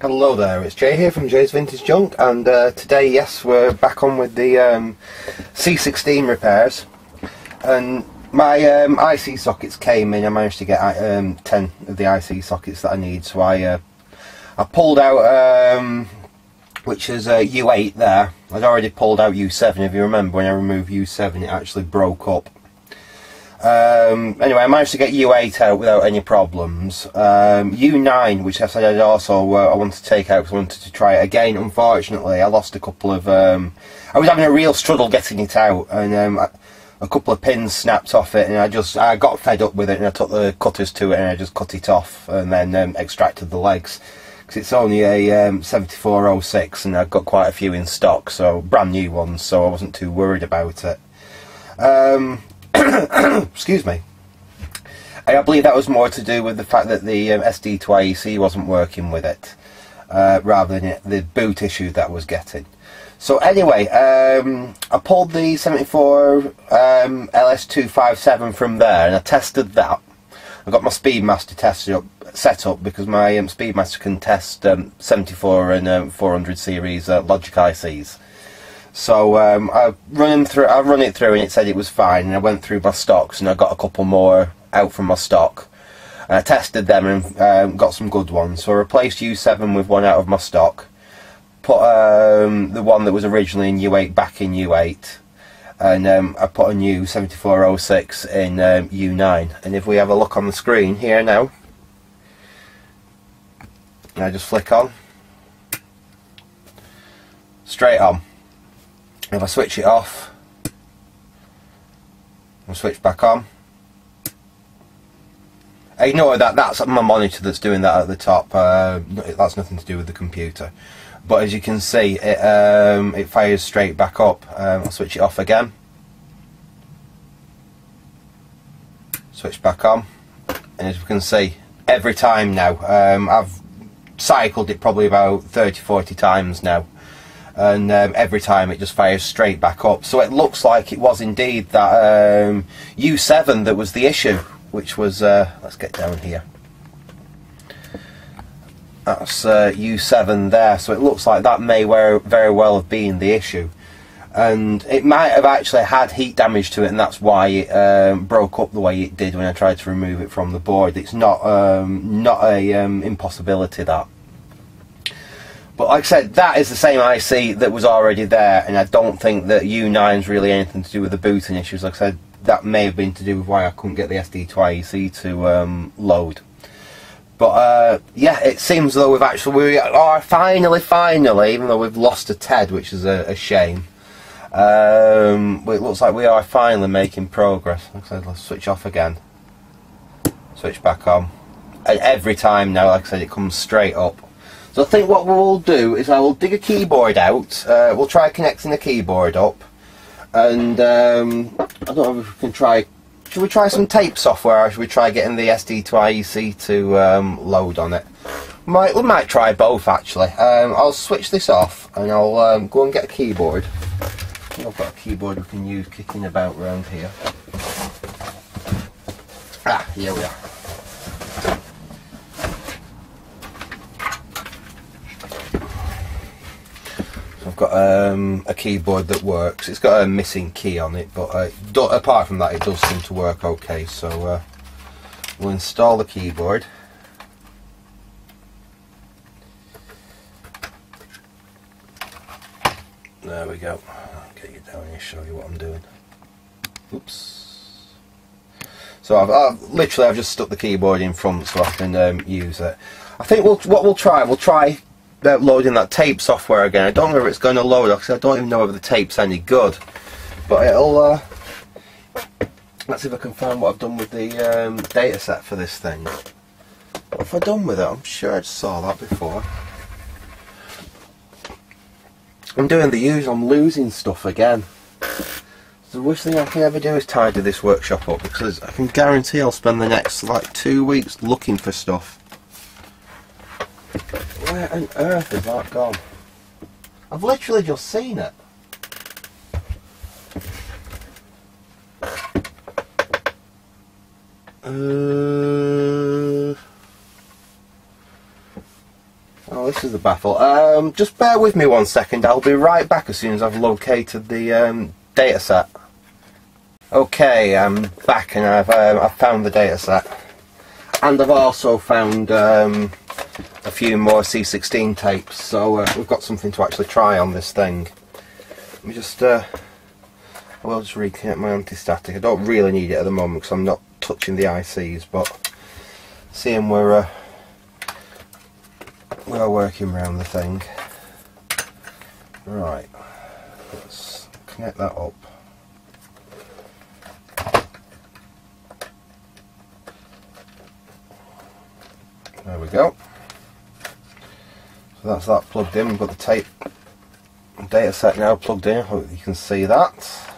Hello there, it's Jay here from Jay's Vintage Junk, and today, yes, we're back on with the C16 repairs. And my IC sockets came in. I managed to get 10 of the IC sockets that I need, so I pulled out, which is U8 there. I'd already pulled out U7. If you remember, when I removed U7 it actually broke up. Anyway, I managed to get U8 out without any problems. U9, which I said I'd also I wanted to take out because I wanted to try it again. Unfortunately, I lost a couple of... I was having a real struggle getting it out, and a couple of pins snapped off it, and I got fed up with it, and I took the cutters to it and I just cut it off and then extracted the legs. Because it's only a 7406 and I've got quite a few in stock, so brand new ones, so I wasn't too worried about it. Excuse me. I believe that was more to do with the fact that the SD to IEC wasn't working with it, rather than the boot issue that I was getting. So anyway, I pulled the 74 LS257 from there and I tested that. I got my Speedmaster set up because my Speedmaster can test 74 and 400 series logic ICs. So I run it through and it said it was fine, and I went through my stocks and I got a couple more out from my stock. And I tested them and got some good ones. So I replaced U7 with one out of my stock, put the one that was originally in U8 back in U8, and I put a new 7406 in U9. And if we have a look on the screen here now, and I just flick on, straight on. If I switch it off and switch back on, ignore that, that's my monitor that's doing that at the top. That's nothing to do with the computer. But as you can see, it fires straight back up. I'll switch it off again, switch back on, and as you can see, every time now, I've cycled it probably about 30-40 times now, and every time it just fires straight back up. So it looks like it was indeed that U7 that was the issue, which was let's get down here, that's U7 there. So it looks like that may very well have been the issue, and it might have actually had heat damage to it, and that's why it broke up the way it did when I tried to remove it from the board. It's not a impossibility, that. But like I said, that is the same IC that was already there, and I don't think that U9 is really anything to do with the booting issues. Like I said, that may have been to do with why I couldn't get the SD to IEC to load. But yeah, it seems though we are finally, even though we've lost a TED, which is a shame, it looks like we are finally making progress. Like I said, let's switch off again, switch back on, and every time now, like I said, it comes straight up. So I think what we'll do is I will dig a keyboard out, we'll try connecting the keyboard up, and I don't know if we can try, should we try some tape software, or should we try getting the SD to IEC to load on it? We might try both actually. I'll switch this off and I'll go and get a keyboard. I think I've got a keyboard we can use kicking about around here. Ah, here we are. I've got a keyboard that works. It's got a missing key on it, but apart from that it does seem to work okay. So we'll install the keyboard. There we go. I'll get you down here and show you what I'm doing. Oops. So I've just stuck the keyboard in front so I can use it. I think we'll try loading that tape software again. I don't know if it's going to load, because I don't even know if the tape's any good, but it'll let's see if I can find what I've done with the data set for this thing. What have I done with it? I'm sure I just saw that before. I'm doing the usual, I'm losing stuff again. So the worst thing I can ever do is tidy this workshop up, because I can guarantee I'll spend the next like 2 weeks looking for stuff. Where on earth is that gone? I've literally just seen it. Oh, this is the baffle. Just bear with me 1 second. I'll be right back as soon as I've located the data set. Okay, I'm back and I've found the data set, and I've also found a few more C16 tapes. So we've got something to actually try on this thing. Let me just I will just reconnect my anti-static. I don't really need it at the moment because I'm not touching the ICs, but seeing we're working around the thing. Right, let's connect that up. There we go. So that's that plugged in. We've got the tape data set now plugged in. I hope you can see that.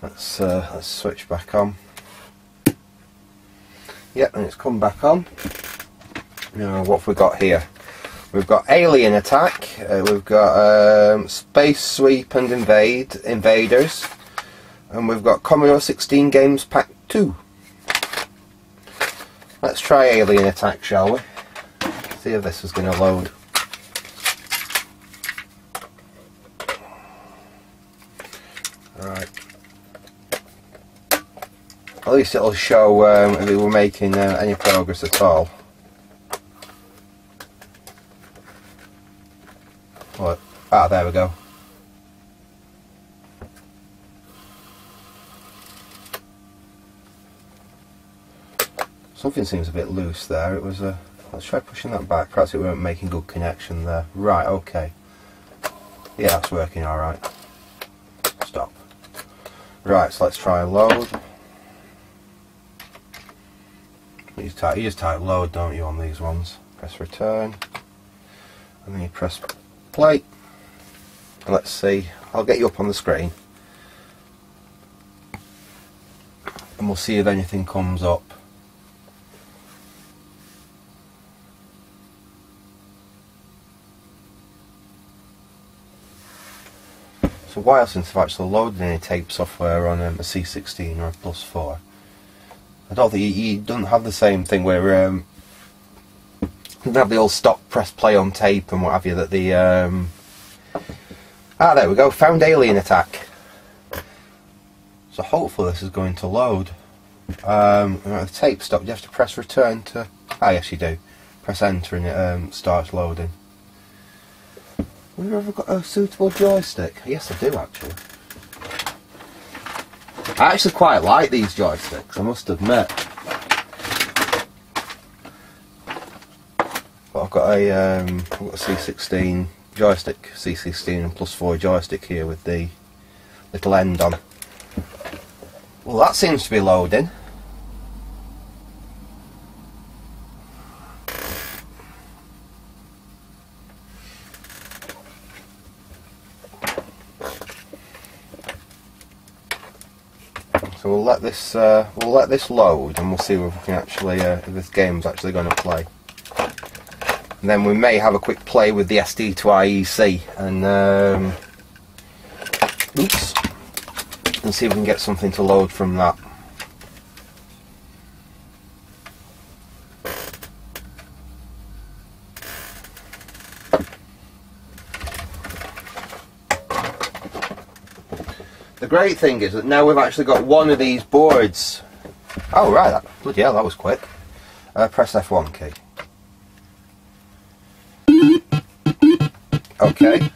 Let's switch back on. Yep, and it's come back on. Now what have we got here? We've got Alien Attack, we've got Space Sweep and Invaders, and we've got Commodore 16 Games Pack 2. Let's try Alien Attack, shall we? See if this is going to load. Right. At least it'll show if we were making any progress at all. What? Ah, there we go. Something seems a bit loose there. It was a. Let's try pushing that back. Perhaps it weren't making good connection there. Right. Okay. Yeah, that's working all right. Stop. Right. So let's try load. You just type load, don't you, on these ones? Press return, and then you press play. And let's see. I'll get you up on the screen, and we'll see if anything comes up. It's a while since I've actually loaded any tape software on a C16 or a Plus4. I don't think you don't have the same thing where you don't have the old stop, press play on tape and what have you. That the there we go. Found Alien Attack. So hopefully this is going to load. The tape stopped. You have to press return to. Ah, yes, you do. Press enter and it starts loading. I wonder if I've got a suitable joystick. Yes, I do actually. I actually quite like these joysticks, I must admit. But I've got a C16 joystick, C16 and Plus4 joystick here with the little end on. Well, that seems to be loading. So we'll let this load, and we'll see if we can actually if this game's actually going to play. And then we may have a quick play with the SD to IEC and and see if we can get something to load from that. The great thing is that now we've actually got one of these boards. Oh right, bloody hell, that was quick. Press F1 key. Okay.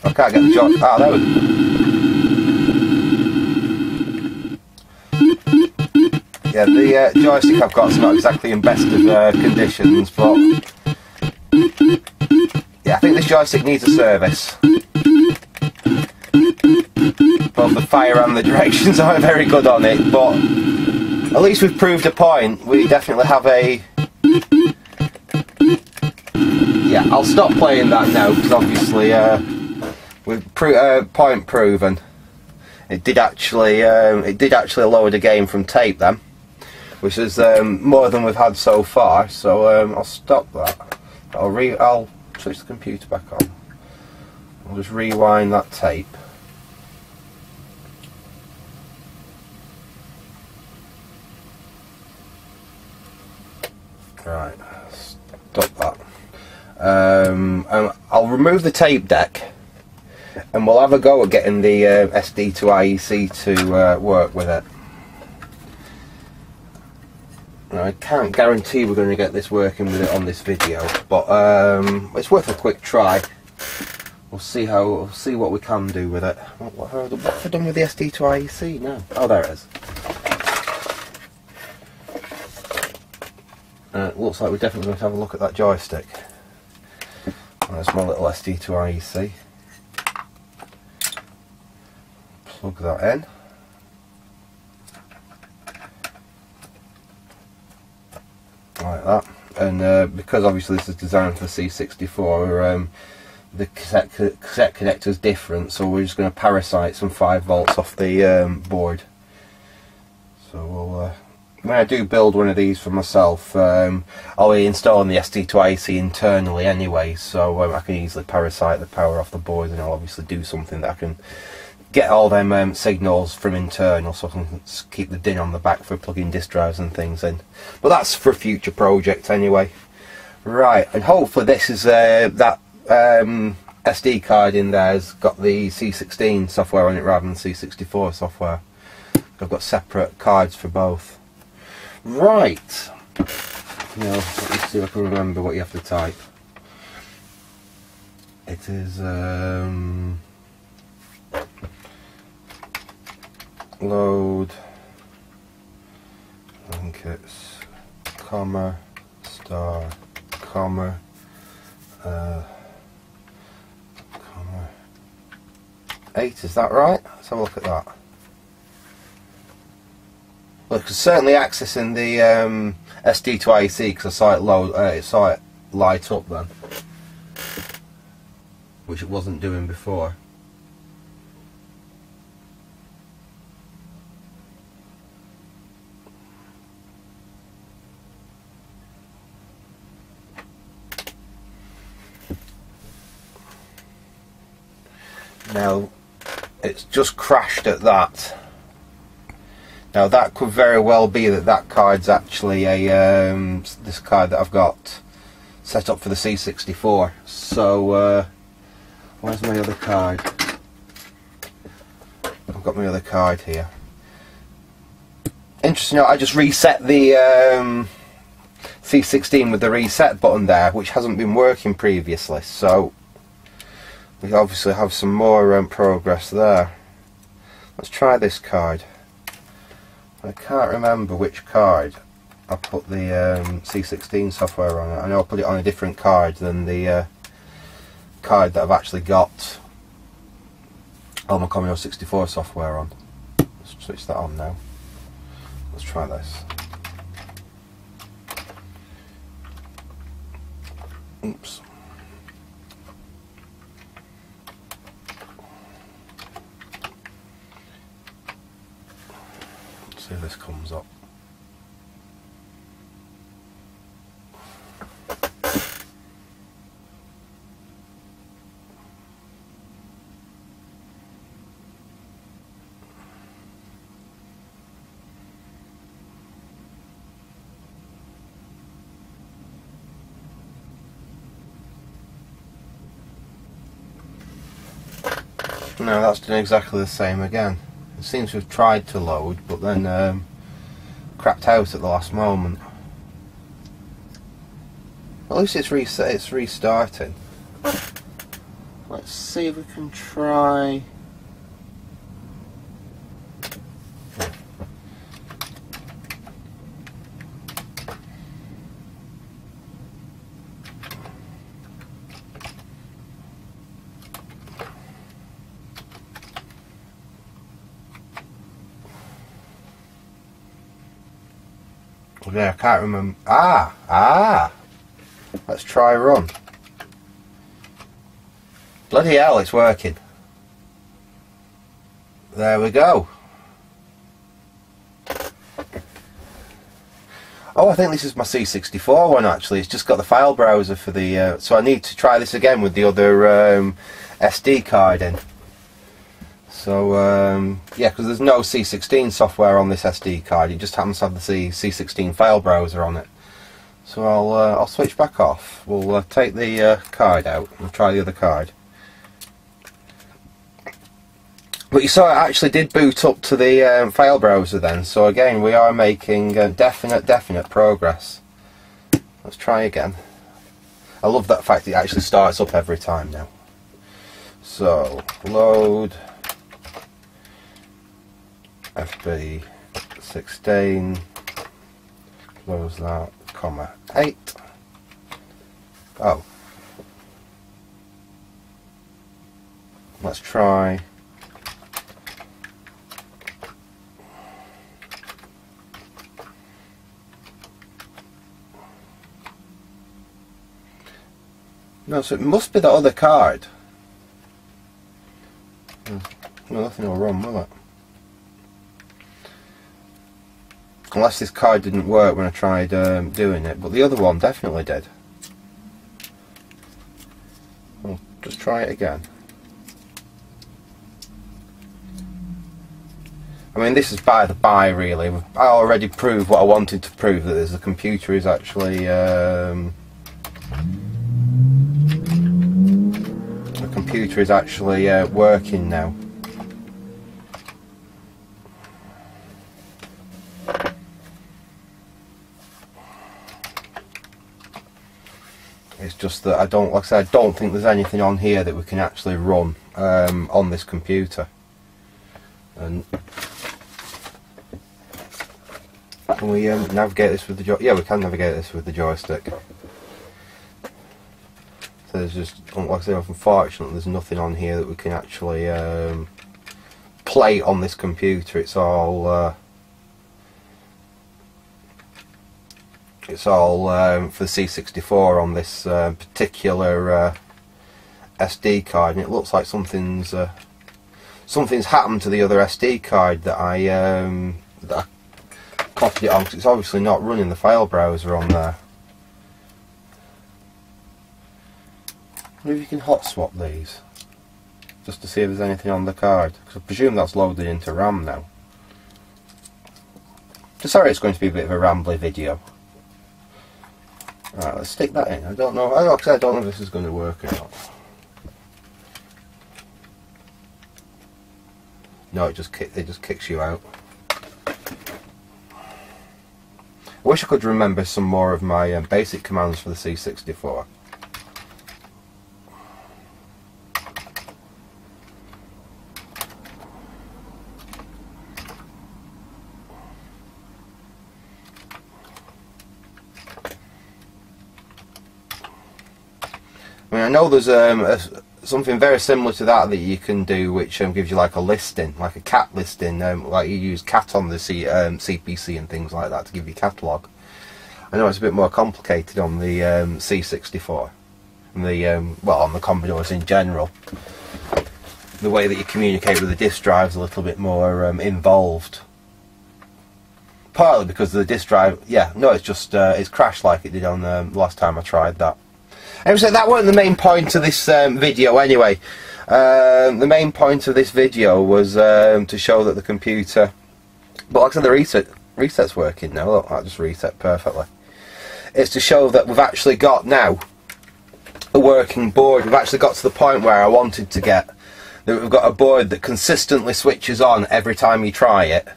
I can't get the joystick. Ah, there we go. Yeah, the joystick I've got is not exactly in best of conditions, but yeah, I think this joystick needs a service. Both the fire and the directions aren't very good on it, but at least we've proved a point. We definitely have a... Yeah, I'll stop playing that now, because obviously we've point proven. It did actually load a game from tape then, which is more than we've had so far. So I'll stop that. I'll switch the computer back on. I'll just rewind that tape. Right, stop that. I'll remove the tape deck and we'll have a go at getting the SD to IEC to work with it. Now, I can't guarantee we're going to get this working with it on this video, but it's worth a quick try. We'll see what we can do with it. What have I done with the SD to IEC now? Oh, there it is. It looks like we're definitely going to have a look at that joystick. There's my little SD to IEC. Plug that in. Like that. And because obviously this is designed for the C64, the cassette connector is different, so we're just going to parasite some 5 volts off the board. So we'll, when I do build one of these for myself, I'll be installing the SD to IEC internally anyway, so I can easily parasite the power off the board, and I'll obviously do something that I can get all them signals from internal, so I can keep the DIN on the back for plugging disk drives and things in. But that's for a future project anyway. Right, and hopefully this is that SD card in there's got the C16 software on it rather than C64 software. I've got separate cards for both. Right, now let me see if I can remember what you have to type. It is load, I think it's comma star comma comma 8, is that right? Let's have a look at that. Well, it's certainly accessing the SD to IEC because I saw it load, saw it light up then, which it wasn't doing before. Now it's just crashed at that. Now that could very well be that card's actually a this card that I've got set up for the C64. So where's my other card? I've got my other card here. Interesting, I just reset the C16 with the reset button there, which hasn't been working previously, so we obviously have some more progress there. Let's try this card. I can't remember which card I put the C16 software on it. I know I put it on a different card than the card that I've actually got all my Commodore 64 software on. Let's switch that on now. Let's try this. Oops. See if this comes up. No, that's done exactly the same again. It seems to have tried to load, but then crapped out at the last moment. At least it's reset. It's restarting. Let's see if we can try. Yeah, I can't remember. Let's try run. Bloody hell, it's working. There we go. Oh, I think this is my C64 one actually. It's just got the file browser for the. So I need to try this again with the other SD card in. So yeah, because there's no C16 software on this SD card, it just happens to have the C16 file browser on it. So I'll switch back off. We'll take the card out and try the other card. But you saw it actually did boot up to the file browser then. So again, we are making definite progress. Let's try again. I love that fact it actually starts up every time now. So load FB16, close that, comma 8. Oh, let's try no, so it must be the other card. Well, nothing will run, will it? Unless this card didn't work when I tried doing it, but the other one definitely did. I'll just try it again. I mean, this is by the by, really. I already proved what I wanted to prove, that the computer is actually working now. It's just that I don't, like I said, I don't think there's anything on here that we can actually run on this computer. And can we navigate this with the joystick? Yeah, we can navigate this with the joystick. So there's just, like I say, unfortunately, there's nothing on here that we can actually play on this computer. It's all for the C64 on this particular SD card, and it looks like something's happened to the other SD card that I copied it on, because it's obviously not running the file browser on there. Maybe you can hot swap these just to see if there's anything on the card, because I presume that's loaded into RAM now. Just sorry, it's going to be a bit of a rambly video. Alright, let's stick that in. I don't know. I don't know if this is going to work or not. No, it just kicks you out. I wish I could remember some more of my basic commands for the C64. I mean, I know there's something very similar to that you can do, which gives you like a listing, like a cat listing, like you use cat on the CPC and things like that to give you catalogue. I know it's a bit more complicated on the C64, and the well, on the Commodores in general. The way that you communicate with the disk drive is a little bit more involved. Partly because the disk drive, yeah, no, it's just it's crashed like it did on the last time I tried that. Anyway, so that wasn't the main point of this video anyway. The main point of this video was to show that the computer, but like I said, the reset's working now. Look, that just reset perfectly. It's to show that we've actually got now a working board. We've actually got to the point where I wanted to get, that we've got a board that consistently switches on every time you try it.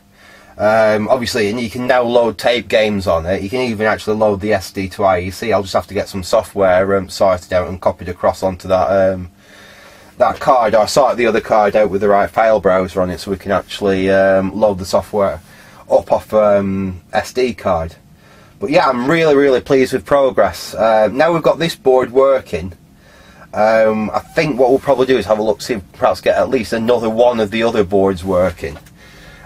Obviously, and you can now load tape games on it. You can even actually load the SD to IEC. I'll just have to get some software sorted out and copied across onto that that card. Or sort the other card out with the right file browser on it, so we can actually load the software up off SD card. But yeah, I'm really pleased with progress. Now we've got this board working. I think what we'll probably do is have a look, see if perhaps get at least another one of the other boards working.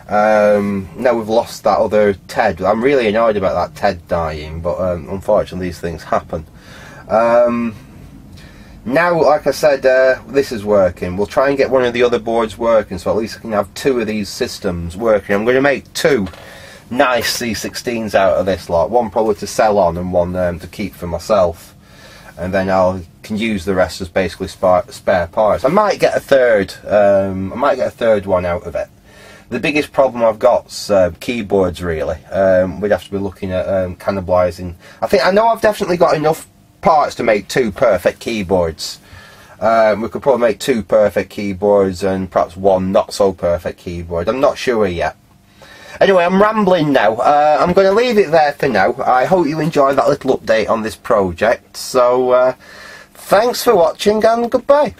Now we've lost that other TED. I'm really annoyed about that TED dying, but unfortunately these things happen. Now, like I said, this is working. We'll try and get one of the other boards working, so at least I can have two of these systems working. I'm going to make two nice C16s out of this lot. One probably to sell on and one to keep for myself. And then I can use the rest as basically spare parts. I might get a third. I might get a third one out of it. The biggest problem I've got's keyboards, really. We'd have to be looking at cannibalising. I know I've definitely got enough parts to make 2 perfect keyboards. We could probably make 2 perfect keyboards and perhaps 1 not so perfect keyboard. I'm not sure yet. Anyway, I'm rambling now. I'm going to leave it there for now. I hope you enjoyed that little update on this project. So, thanks for watching and goodbye.